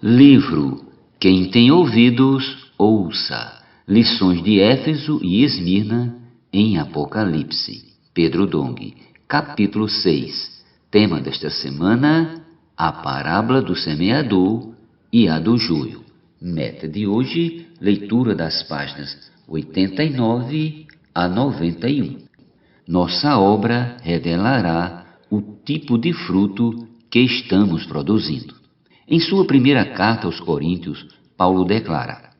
Livro Quem tem ouvidos, ouça. Lições de Éfeso e Esmirna em Apocalipse. Pedro Dong. Capítulo 6. Tema desta semana: a parábola do semeador e a do joio. Meta de hoje: leitura das páginas 89 a 91. Nossa obra revelará o tipo de fruto que estamos produzindo. Em sua primeira carta aos Coríntios, Paulo declara: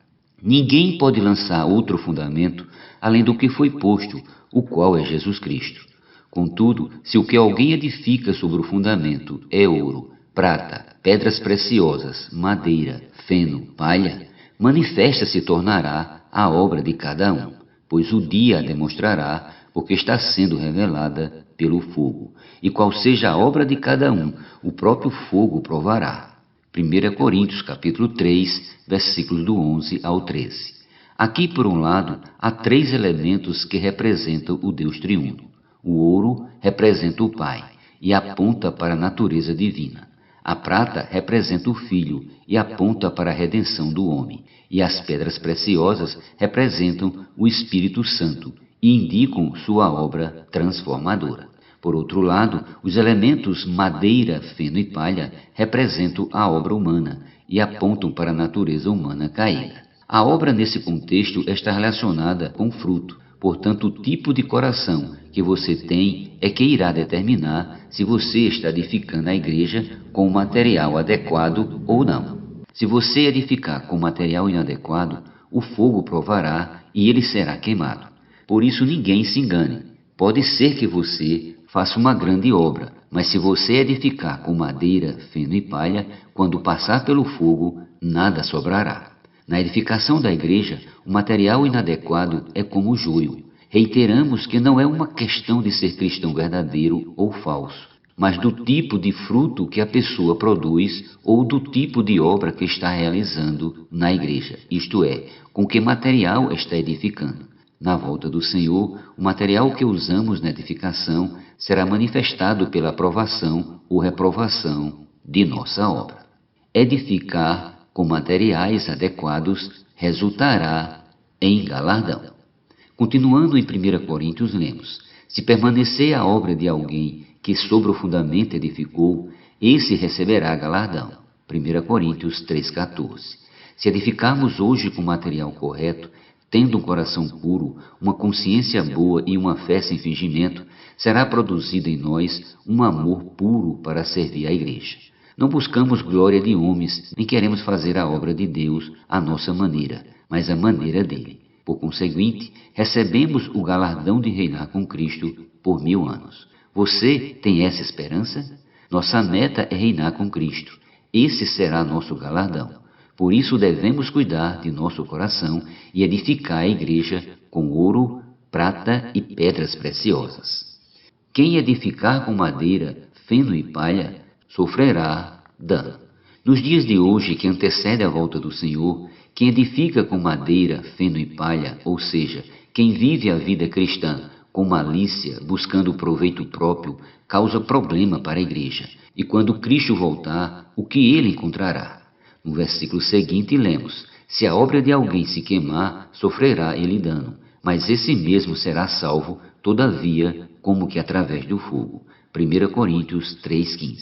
ninguém pode lançar outro fundamento além do que foi posto, o qual é Jesus Cristo. Contudo, se o que alguém edifica sobre o fundamento é ouro, prata, pedras preciosas, madeira, feno, palha, manifesta se tornará a obra de cada um, pois o dia a demonstrará, porque está sendo revelada pelo fogo. E qual seja a obra de cada um, o próprio fogo provará. 1 Coríntios capítulo 3, versículos do 11 ao 13. Aqui, por um lado, há três elementos que representam o Deus triuno. O ouro representa o Pai e aponta para a natureza divina. A prata representa o Filho e aponta para a redenção do homem. E as pedras preciosas representam o Espírito Santo e indicam sua obra transformadora. Por outro lado, os elementos madeira, feno e palha representam a obra humana e apontam para a natureza humana caída. A obra nesse contexto está relacionada com o fruto, portanto o tipo de coração que você tem é que irá determinar se você está edificando a igreja com o material adequado ou não. Se você edificar com material inadequado, o fogo provará e ele será queimado. Por isso ninguém se engane. Pode ser que você faça uma grande obra, mas se você edificar com madeira, feno e palha, quando passar pelo fogo, nada sobrará. Na edificação da igreja, o material inadequado é como o joio. Reiteramos que não é uma questão de ser cristão verdadeiro ou falso, mas do tipo de fruto que a pessoa produz ou do tipo de obra que está realizando na igreja, isto é, com que material está edificando. Na volta do Senhor, o material que usamos na edificação será manifestado pela aprovação ou reprovação de nossa obra. Edificar com materiais adequados resultará em galardão. Continuando em 1 Coríntios, lemos: se permanecer a obra de alguém que sobre o fundamento edificou, esse receberá galardão. 1 Coríntios 3,14. Se edificarmos hoje com material correto, tendo um coração puro, uma consciência boa e uma fé sem fingimento, será produzido em nós um amor puro para servir a igreja. Não buscamos glória de homens, nem queremos fazer a obra de Deus à nossa maneira, mas à maneira dele. Por conseguinte, recebemos o galardão de reinar com Cristo por 1000 anos. Você tem essa esperança? Nossa meta é reinar com Cristo. Esse será nosso galardão. Por isso devemos cuidar de nosso coração e edificar a igreja com ouro, prata e pedras preciosas. Quem edificar com madeira, feno e palha, sofrerá dano. Nos dias de hoje, que antecede a volta do Senhor, quem edifica com madeira, feno e palha, ou seja, quem vive a vida cristã com malícia, buscando proveito próprio, causa problema para a igreja. E quando Cristo voltar, o que ele encontrará? No versículo seguinte lemos: se a obra de alguém se queimar, sofrerá ele dano, mas esse mesmo será salvo, todavia, como que através do fogo. 1 Coríntios 3,15.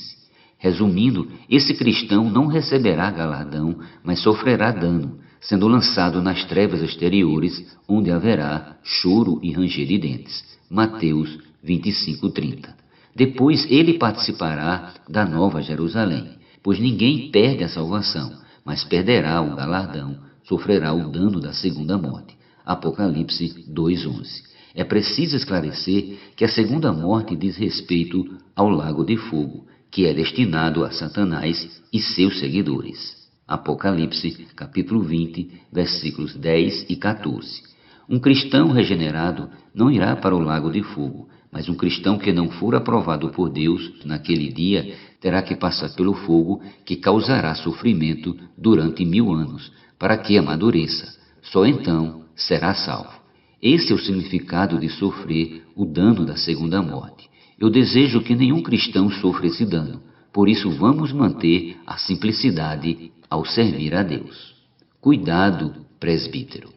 Resumindo, esse cristão não receberá galardão, mas sofrerá dano, sendo lançado nas trevas exteriores, onde haverá choro e ranger de dentes. Mateus 25:30. Depois ele participará da Nova Jerusalém, pois ninguém perde a salvação, mas perderá o galardão, sofrerá o dano da segunda morte. Apocalipse 2:11. É preciso esclarecer que a segunda morte diz respeito ao lago de fogo, que é destinado a Satanás e seus seguidores. Apocalipse capítulo 20, versículos 10 e 14. Um cristão regenerado não irá para o lago de fogo, mas um cristão que não for aprovado por Deus naquele dia terá que passar pelo fogo que causará sofrimento durante 1000 anos, para que amadureça. Só então será salvo. Esse é o significado de sofrer o dano da segunda morte. Eu desejo que nenhum cristão sofra esse dano. Por isso vamos manter a simplicidade ao servir a Deus. Cuidado, presbítero.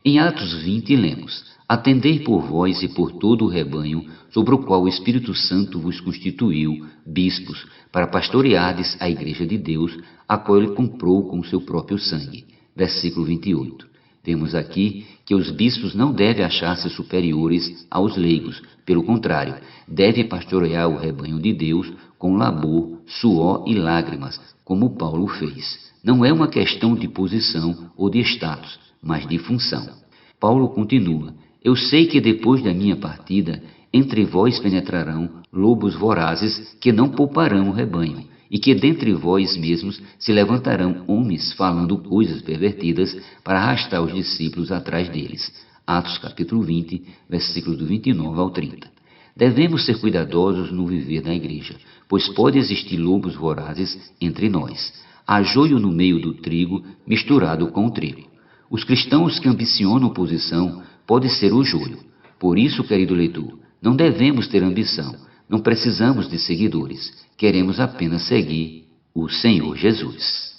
Em Atos 20 lemos: Atendei por vós e por todo o rebanho, sobre o qual o Espírito Santo vos constituiu, bispos, para pastoreardes a igreja de Deus, a qual ele comprou com o seu próprio sangue. Versículo 28. Vemos aqui que os bispos não devem achar-se superiores aos leigos. Pelo contrário, devem pastorear o rebanho de Deus com labor, suor e lágrimas, como Paulo fez. Não é uma questão de posição ou de status, mas de função. Paulo continua: Eu sei que depois da minha partida, entre vós penetrarão lobos vorazes que não pouparão o rebanho, e que dentre vós mesmos se levantarão homens falando coisas pervertidas para arrastar os discípulos atrás deles. Atos capítulo 20, versículos do 29 ao 30. Devemos ser cuidadosos no viver da igreja, pois pode existir lobos vorazes entre nós. Há joio no meio do trigo misturado com o trigo. Os cristãos que ambicionam posição podem ser o joio. Por isso, querido leitor, não devemos ter ambição, não precisamos de seguidores, queremos apenas seguir o Senhor Jesus.